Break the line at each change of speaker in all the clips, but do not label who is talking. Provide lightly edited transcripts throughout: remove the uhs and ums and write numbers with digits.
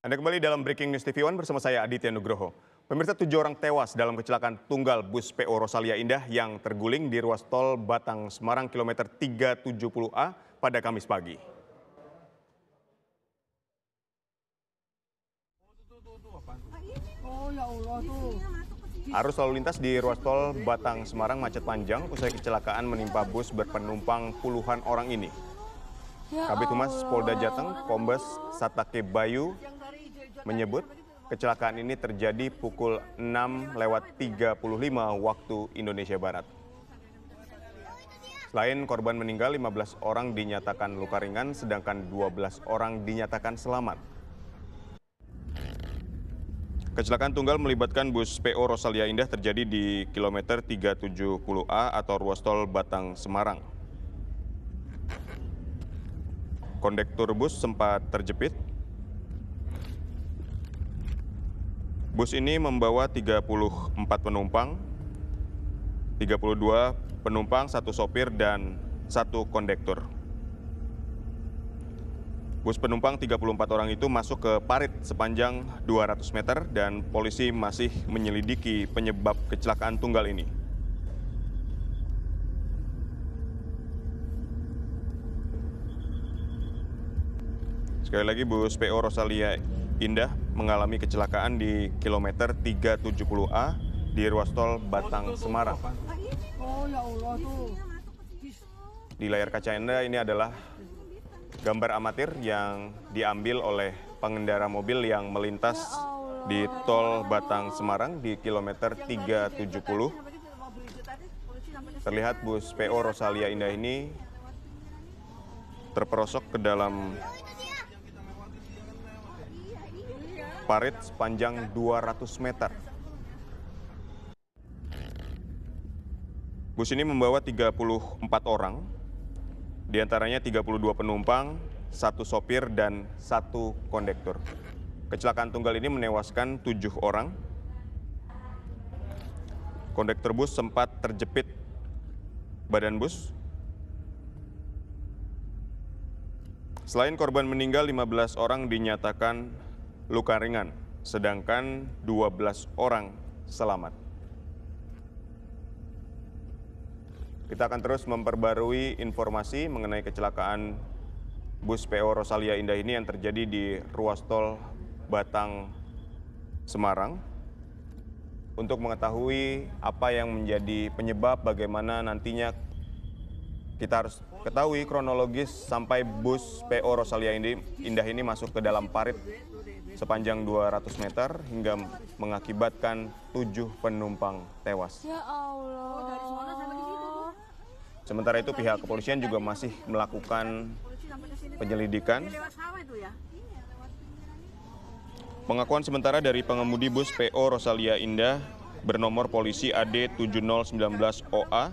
Anda kembali dalam Breaking News TV One bersama saya Aditya Nugroho. Pemirsa, 7 orang tewas dalam kecelakaan tunggal bus PO Rosalia Indah yang terguling di ruas tol Batang Semarang kilometer 370A pada Kamis pagi. Arus lalu lintas di ruas tol Batang Semarang macet panjang usai kecelakaan menimpa bus berpenumpang puluhan orang ini. Kabid Humas Polda Jateng, Kombes Satake Bayu, menyebut kecelakaan ini terjadi pukul 6:35 waktu Indonesia Barat. Selain korban meninggal, 15 orang dinyatakan luka ringan, sedangkan 12 orang dinyatakan selamat. Kecelakaan tunggal melibatkan bus PO Rosalia Indah terjadi di kilometer 370A atau ruas tol Batang Semarang. Kondektur bus sempat terjepit. Bus ini membawa 34 penumpang, 32 penumpang, 1 sopir, dan 1 kondektur. Bus penumpang 34 orang itu masuk ke parit sepanjang 200 meter dan polisi masih menyelidiki penyebab kecelakaan tunggal ini. Sekali lagi, bus PO Rosalia Indah mengalami kecelakaan di kilometer 370A di ruas tol Batang Semarang. Di layar kaca Anda ini adalah gambar amatir yang diambil oleh pengendara mobil yang melintas di tol Batang Semarang di kilometer 370. Terlihat bus PO Rosalia Indah ini terperosok ke dalam parit sepanjang 200 meter. Bus ini membawa 34 orang, diantaranya 32 penumpang, 1 sopir, dan 1 kondektur. Kecelakaan tunggal ini menewaskan 7 orang. Kondektur bus sempat terjepit badan bus. Selain korban meninggal, 15 orang dinyatakan luka ringan, sedangkan 12 orang selamat. Kita akan terus memperbarui informasi mengenai kecelakaan bus PO Rosalia Indah ini yang terjadi di ruas tol Batang Semarang. Untuk mengetahui apa yang menjadi penyebab, bagaimana nantinya kita harus ketahui kronologis sampai bus PO Rosalia Indah ini masuk ke dalam parit sepanjang 200 meter hingga mengakibatkan 7 penumpang tewas.
Ya Allah.
Sementara itu pihak kepolisian juga masih melakukan penyelidikan. Pengakuan sementara dari pengemudi bus PO Rosalia Indah bernomor polisi AD 7019OA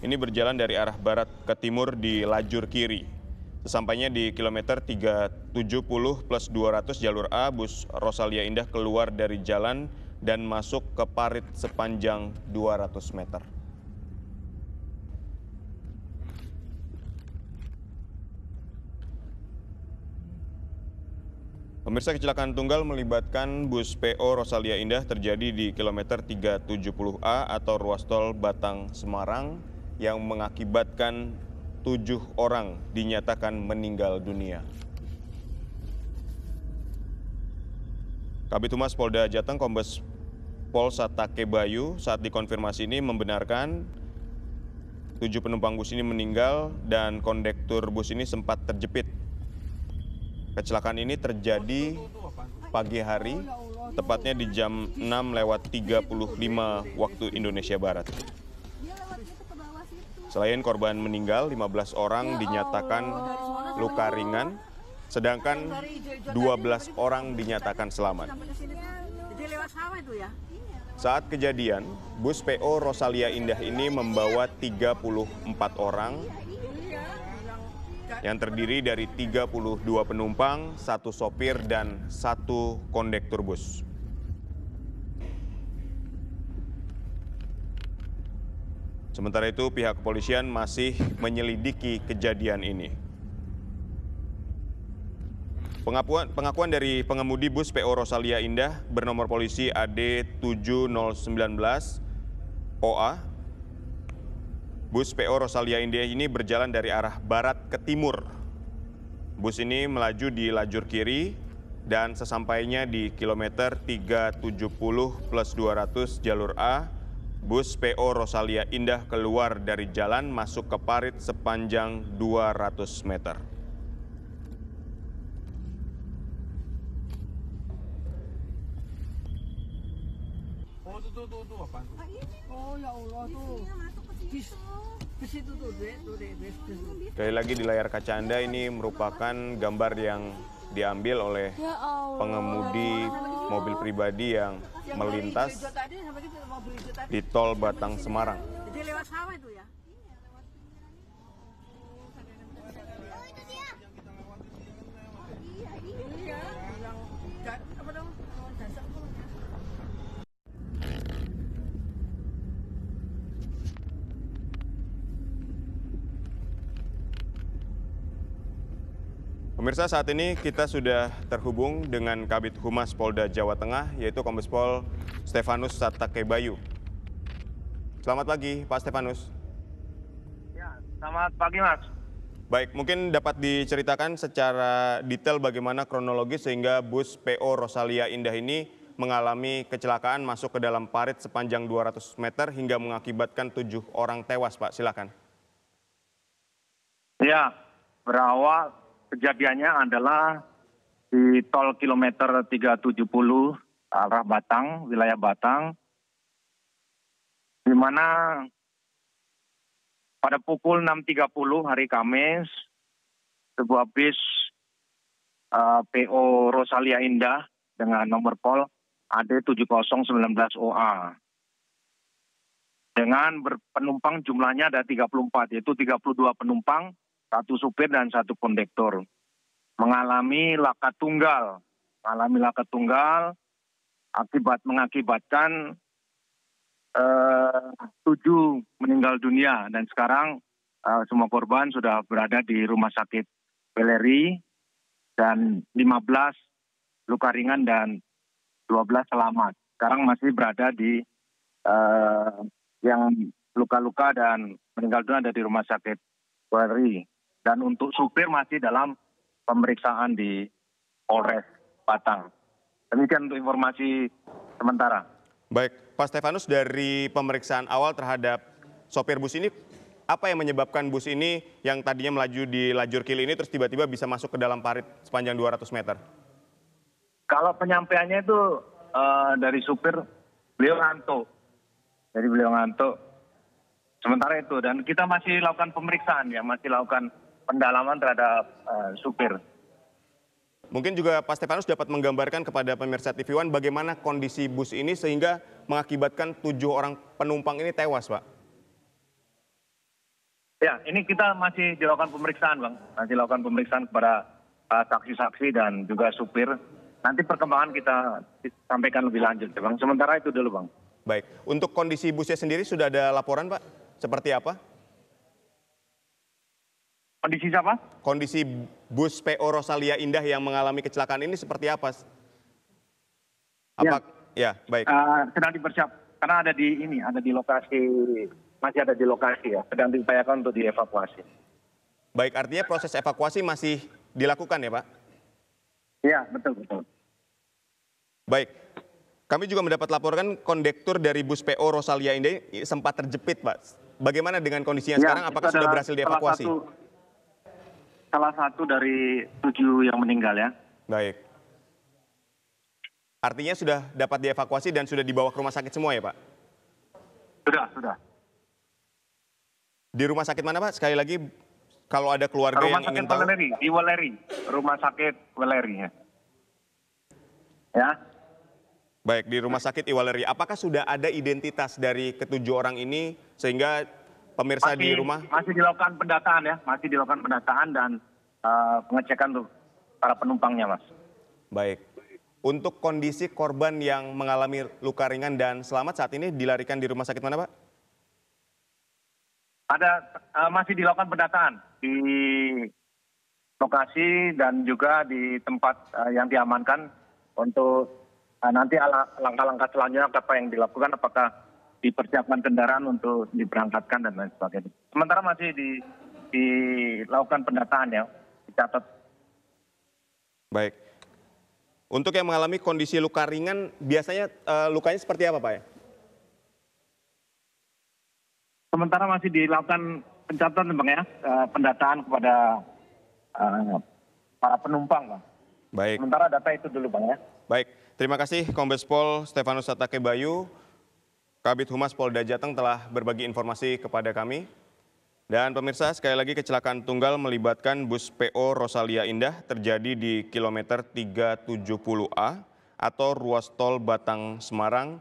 ini berjalan dari arah barat ke timur di lajur kiri. Sesampainya di kilometer 370+200 jalur A, bus Rosalia Indah keluar dari jalan dan masuk ke parit sepanjang 200 meter. Pemirsa, kecelakaan tunggal melibatkan bus PO Rosalia Indah terjadi di kilometer 370A atau ruas tol Batang Semarang yang mengakibatkan 7 orang dinyatakan meninggal dunia. Kabid Humas Polda Jateng, Kombes Pol Satake Bayu, saat dikonfirmasi ini membenarkan 7 penumpang bus ini meninggal dan kondektur bus ini sempat terjepit. Kecelakaan ini terjadi pagi hari, tepatnya di jam 6:35 waktu Indonesia Barat. Selain korban meninggal, 15 orang dinyatakan luka ringan, sedangkan 12 orang dinyatakan selamat. Saat kejadian, bus PO Rosalia Indah ini membawa 34 orang yang terdiri dari 32 penumpang, 1 sopir, dan 1 kondektur bus. Sementara itu, pihak kepolisian masih menyelidiki kejadian ini. Pengakuan dari pengemudi bus PO Rosalia Indah bernomor polisi AD 7019 OA. Bus PO Rosalia Indah ini berjalan dari arah barat ke timur. Bus ini melaju di lajur kiri dan sesampainya di kilometer 370+200 jalur A, bus PO Rosalia Indah keluar dari jalan masuk ke parit sepanjang 200 meter.
Tuh, apaan tuh?
Oh ya Allah tuh. Ke situ tuh, Dek.
Sekali lagi di layar kaca Anda ini merupakan gambar yang diambil oleh pengemudi mobil pribadi yang melintas di tol Batang Semarang.
Jadi lewat sawah itu ya? Iya. Apa dong? Dasar tuh.
Pemirsa, saat ini kita sudah terhubung dengan Kabid Humas Polda Jawa Tengah, yaitu Kombes Pol Stefanus Satakebayu. Selamat pagi, Pak Stefanus.
Ya, selamat pagi, Mas.
Baik, mungkin dapat diceritakan secara detail bagaimana kronologis sehingga bus PO Rosalia Indah ini mengalami kecelakaan masuk ke dalam parit sepanjang 200 meter hingga mengakibatkan 7 orang tewas, Pak. Silakan.
Ya, berawal kejadiannya adalah di tol kilometer 370 arah Batang, wilayah Batang, di mana pada pukul 6.30 hari Kamis, sebuah bis PO Rosalia Indah dengan nomor pol AD 7019 OA. Dengan penumpang jumlahnya ada 34, yaitu 32 penumpang, 1 supir dan 1 kondektor. Mengalami laka tunggal mengakibatkan 7 meninggal dunia dan sekarang semua korban sudah berada di rumah sakit Weleri dan 15 luka ringan dan 12 selamat. Sekarang masih berada di yang luka-luka dan meninggal dunia ada di rumah sakit Weleri. Dan untuk supir masih dalam pemeriksaan di Polres Batang. Demikian untuk informasi sementara.
Baik, Pak Stefanus, dari pemeriksaan awal terhadap sopir bus ini, apa yang menyebabkan bus ini yang tadinya melaju di lajur kiri ini terus tiba-tiba bisa masuk ke dalam parit sepanjang 200 meter?
Kalau penyampaiannya itu dari supir, beliau ngantuk. Jadi beliau ngantuk. Sementara itu, dan kita masih lakukan pemeriksaan, ya, masih lakukan pendalaman terhadap supir.
Mungkin juga Pak Stefanus dapat menggambarkan kepada pemirsa TV One bagaimana kondisi bus ini sehingga mengakibatkan 7 orang penumpang ini tewas, Pak.
Ya, ini kita masih dilakukan pemeriksaan, Bang. Masih lakukan pemeriksaan kepada saksi-saksi dan juga supir. Nanti perkembangan kita sampaikan lebih lanjut, ya, Bang. Sementara itu dulu, Bang.
Baik, untuk kondisi busnya sendiri sudah ada laporan, Pak? Seperti apa?
Kondisi siapa?
Kondisi bus PO Rosalia Indah yang mengalami kecelakaan ini seperti apa? Ya, baik.
Sedang dipersiapkan karena ada di lokasi, masih ada di lokasi, ya. Sedang diupayakan untuk dievakuasi.
Baik, artinya proses evakuasi masih dilakukan ya, Pak?
Iya, betul.
Baik. Kami juga mendapat laporan kondektur dari bus PO Rosalia Indah ini sempat terjepit, Pak. Bagaimana dengan kondisinya
Ya,
sekarang? Apakah sudah berhasil dievakuasi?
Salah satu dari 7 yang meninggal, ya.
Baik. Artinya sudah dapat dievakuasi dan sudah dibawa ke rumah sakit semua ya, Pak?
Sudah.
Di rumah sakit mana, Pak? Sekali lagi, kalau ada keluarga yang ingin tahu.
Di Weleri, rumah sakit Weleri, ya. Ya.
Baik, di rumah sakit Iwaleri. Apakah sudah ada identitas dari ke-7 orang ini sehingga pemirsa di rumah?
Masih dilakukan pendataan, ya. Masih dilakukan pendataan dan pengecekan untuk para penumpangnya, Mas.
Baik. Untuk kondisi korban yang mengalami luka ringan dan selamat saat ini dilarikan di rumah sakit mana, Pak?
Masih dilakukan pendataan di lokasi dan juga di tempat yang diamankan untuk nanti langkah-langkah selanjutnya apa yang dilakukan, apakah dipersiapkan kendaraan untuk diberangkatkan dan lain sebagainya. Sementara masih dilakukan pendataan ya, dicatat.
Baik. Untuk yang mengalami kondisi luka ringan, biasanya lukanya seperti apa, Pak ya?
Sementara masih dilakukan pencatatan, Bang ya, pendataan kepada para penumpang, Bang.
Baik.
Sementara data itu dulu, Bang ya.
Baik, terima kasih Kombes Pol Stefanus Satake Bayu, Kabid Humas Polda Jateng telah berbagi informasi kepada kami. Dan pemirsa, sekali lagi kecelakaan tunggal melibatkan bus PO Rosalia Indah terjadi di kilometer 370A atau ruas tol Batang Semarang.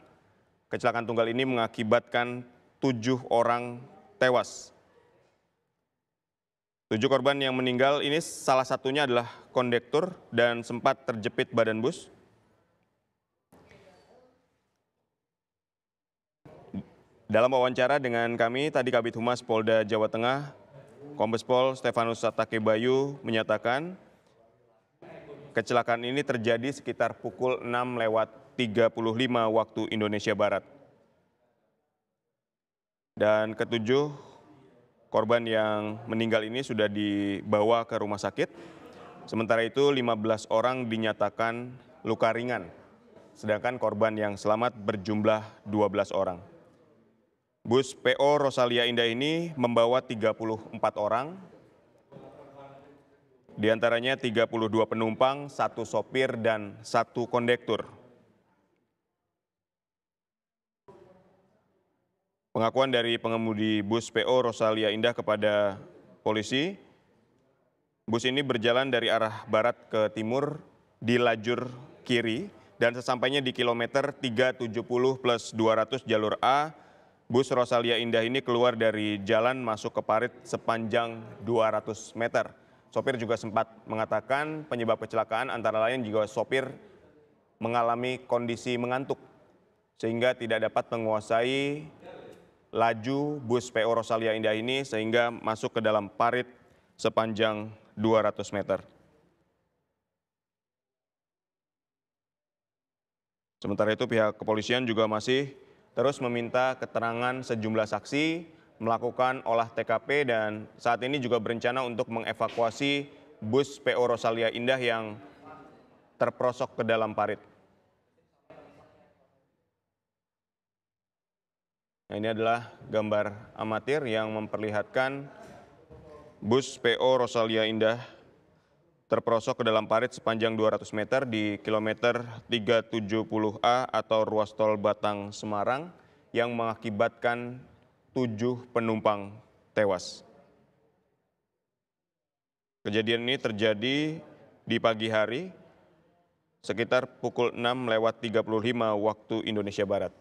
Kecelakaan tunggal ini mengakibatkan 7 orang tewas. 7 korban yang meninggal ini salah satunya adalah kondektur dan sempat terjepit badan bus. Dalam wawancara dengan kami, tadi Kabid Humas Polda Jawa Tengah, Kombes Pol Stefanus Satake Bayu menyatakan kecelakaan ini terjadi sekitar pukul 6:35 waktu Indonesia Barat. Dan ketujuh korban yang meninggal ini sudah dibawa ke rumah sakit. Sementara itu 15 orang dinyatakan luka ringan, sedangkan korban yang selamat berjumlah 12 orang. Bus PO Rosalia Indah ini membawa 34 orang, di antaranya 32 penumpang, 1 sopir, dan 1 kondektur. Pengakuan dari pengemudi bus PO Rosalia Indah kepada polisi, bus ini berjalan dari arah barat ke timur di lajur kiri, dan sesampainya di kilometer 370+200 jalur A, bus Rosalia Indah ini keluar dari jalan masuk ke parit sepanjang 200 meter. Sopir juga sempat mengatakan penyebab kecelakaan antara lain juga sopir mengalami kondisi mengantuk sehingga tidak dapat menguasai laju bus PO Rosalia Indah ini sehingga masuk ke dalam parit sepanjang 200 meter. Sementara itu pihak kepolisian juga masih terus meminta keterangan sejumlah saksi, melakukan olah TKP, dan saat ini juga berencana untuk mengevakuasi bus PO Rosalia Indah yang terperosok ke dalam parit. Nah, ini adalah gambar amatir yang memperlihatkan bus PO Rosalia Indah terperosok ke dalam parit sepanjang 200 meter di kilometer 370A atau ruas tol Batang Semarang yang mengakibatkan 7 penumpang tewas. Kejadian ini terjadi di pagi hari sekitar pukul 6:35 waktu Indonesia Barat.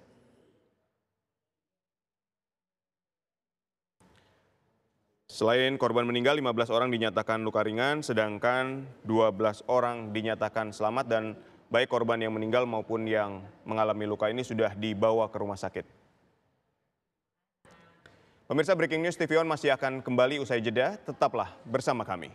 Selain korban meninggal, 15 orang dinyatakan luka ringan, sedangkan 12 orang dinyatakan selamat, dan baik korban yang meninggal maupun yang mengalami luka ini sudah dibawa ke rumah sakit. Pemirsa, Breaking News TV One masih akan kembali usai jeda, tetaplah bersama kami.